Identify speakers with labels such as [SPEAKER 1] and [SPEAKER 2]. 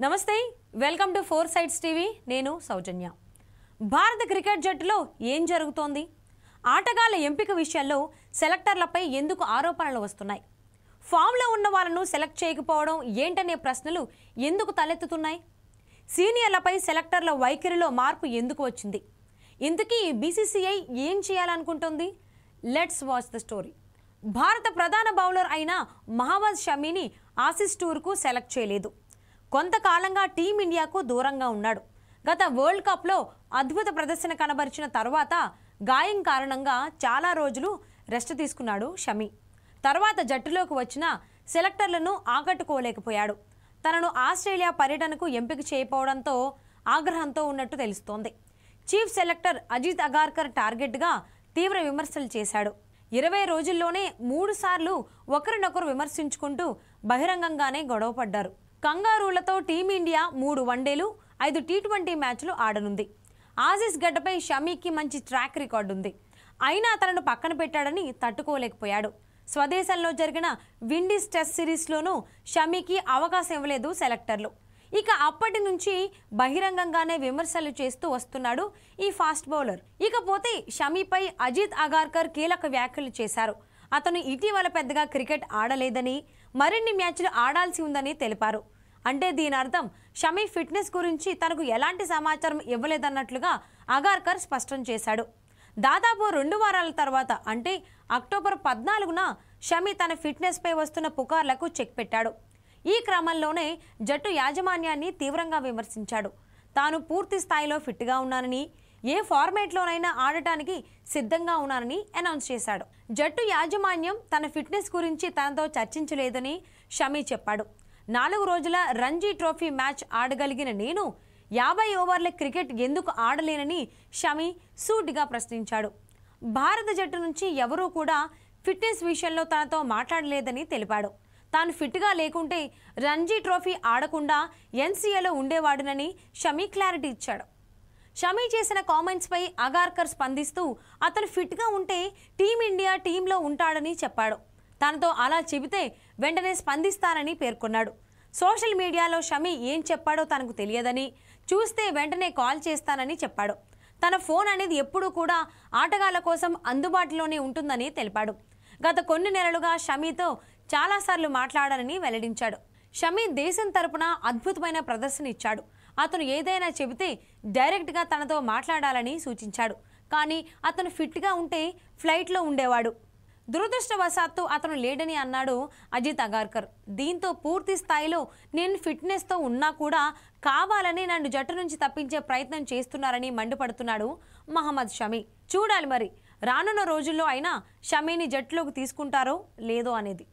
[SPEAKER 1] నమస్తే welcome to four sides TV నేను సౌజన్య భారత క్రికెట్ జట్టులో ఏం జరుగుతోంది ఆటగాళ్ల ఎంపిక విషయంలో సెలెక్టర్లపై ఎందుకు ఆరోపణలు వస్తున్నాయి ఫామ్ లో ఉన్న వాళ్ళను సెలెక్ట్ చేయకపోవడం ఏంటనే ప్రశ్నలు ఎందుకు తలెత్తుతున్నాయి సీనియర్లపై సెలెక్టర్ల వైఖరిలో మార్పు ఎందుకు వచ్చింది ఇంతకీ బీసీసీఐ ఏం చేయాలనుకుంటుంది లెట్స్ వాచ్ ద స్టోరీ భారత ప్రధాన బౌలర్ అయిన మహమ్మద్ షమీని ఆసీస్ టూర్కు సెలెక్ట్ చేయలేదు కొంతకాలంగా టీమిండియాకు దూరంగా ఉన్నాడు గత వరల్డ్ కప్లో అద్భుత ప్రదర్శన కనబరిచిన తర్వాత గాయం కారణంగా చాలా రోజులు రెస్ట్ తీసుకున్నాడు షమీ తర్వాత జట్టులోకి వచ్చిన సెలెక్టర్లను ఆకట్టుకోలేకపోయాడు తనను ఆస్ట్రేలియా పర్యటనకు ఎంపిక చేయకపోవడంతో ఆగ్రహంతో ఉన్నట్టు తెలుస్తోంది చీఫ్ సెలెక్టర్ అజిత్ అగార్కర్ టార్గెట్గా తీవ్ర విమర్శలు చేశాడు 20 రోజుల్లోనే 3 సార్లు ఒకరినొకరు విమర్శించుకుంటూ బహిరంగంగానే గొడవపడ్డారు కంగారూలతో టీమిండియా 3 వన్డేలు 5 టీ20 మ్యాచ్లు ఆడనుంది ఆసీస్ గడ్డపై షమీకి మంచి ట్రాక్ రికార్డు ఉంది అయినా తనను పక్కన పెట్టాడని తట్టుకోలేకపోయాడు స్వదేశంలో జరిగిన విండీస్ టెస్ట్ సిరీస్లోనూ షమీకి అవకాశం ఇవ్వలేదు సెలెక్టర్లు ఇక అప్పటి నుంచి బహిరంగంగానే విమర్శలు చేస్తూ వస్తున్నాడు ఈ ఫాస్ట్ బౌలర్ ఇకపోతే షమీపై అజిత్ అగార్కర్ కీలక వ్యాఖ్యలు చేశారు అతను ఇటీవల పెద్దగా క్రికెట్ ఆడలేదని మరిన్ని మ్యాచ్లు ఆడాల్సి ఉందని తెలిపారు అంటే దీని అర్థం షమీ ఫిట్నెస్ గురించి తనకు ఎలాంటి సమాచారం ఇవ్వలేదన్నట్లుగా అగార్కర్ స్పష్టం చేశాడు దాదాపు 2 వారాల తర్వాత అంటే అక్టోబర్ 14న షమీ తన ఫిట్నెస్పై వస్తున్న పుకార్లకు చెక్ పెట్టాడు ఈ క్రమంలోనే జట్టు యాజమాన్యాన్ని తీవ్రంగా విమర్శించాడు తాను పూర్తి స్థాయిలో ఫిట్గా ఉన్నానని ఏ ఫార్మేట్లోనైనా ఆడటానికి సిద్ధంగా ఉన్నానని అనౌన్స్ చేశాడు జట్టు యాజమాన్యం తన ఫిట్నెస్ గురించి తనతో చర్చించలేదని షమీ చెప్పాడు 4 రోజుల రంజీ ట్రోఫీ మ్యాచ్ ఆడగలిగిన నేను 50 ఓవర్ల క్రికెట్ ఎందుకు ఆడలేనని షమీ సూటిగా ప్రశ్నించాడు భారత జట్టు నుంచి ఎవరూ కూడా ఫిట్నెస్ విషయంలో తనతో మాట్లాడలేదని తెలిపాడు తాను ఫిట్గా లేకుంటే రంజీ ట్రోఫీ ఆడకుండా ఎన్సీఏలో ఉండేవాడునని షమీ క్లారిటీ ఇచ్చాడు షమీ చేసిన కామెంట్స్పై అగార్కర్ స్పందిస్తూ అతను ఫిట్గా ఉంటే టీమిండియా టీంలో ఉంటాడని చెప్పాడు తనతో అలా చెబితే వెంటనే స్పందిస్తానని పేర్కొన్నాడు సోషల్ మీడియాలో షమీ ఏం చెప్పాడో తనకు తెలియదని చూస్తే వెంటనే కాల్ చేస్తానని చెప్పాడు తన ఫోన్ అనేది ఎప్పుడూ కూడా ఆటగాళ్ల కోసం అందుబాటులోనే ఉంటుందని తెలిపాడు గత కొన్ని నెలలుగా షమీతో చాలాసార్లు మాట్లాడాలని వెల్లడించాడు షమీ దేశం తరపున అద్భుతమైన ప్రదర్శన ఇచ్చాడు అతను ఏదైనా చెబితే డైరెక్ట్గా తనతో మాట్లాడాలని సూచించాడు కానీ అతను ఫిట్గా ఉంటే ఫ్లైట్లో ఉండేవాడు దురదృష్టవశాత్తు అతను లేడని అన్నాడు అజిత్ అగార్కర్ దీంతో పూర్తి స్థాయిలో నేను ఫిట్నెస్తో ఉన్నా కూడా కావాలని నన్ను జట్టు నుంచి తప్పించే ప్రయత్నం చేస్తున్నారని మండిపడుతున్నాడు మహమ్మద్ షమీ చూడాలి మరి రానున్న రోజుల్లో అయినా షమీని జట్టులోకి తీసుకుంటారో లేదో అనేది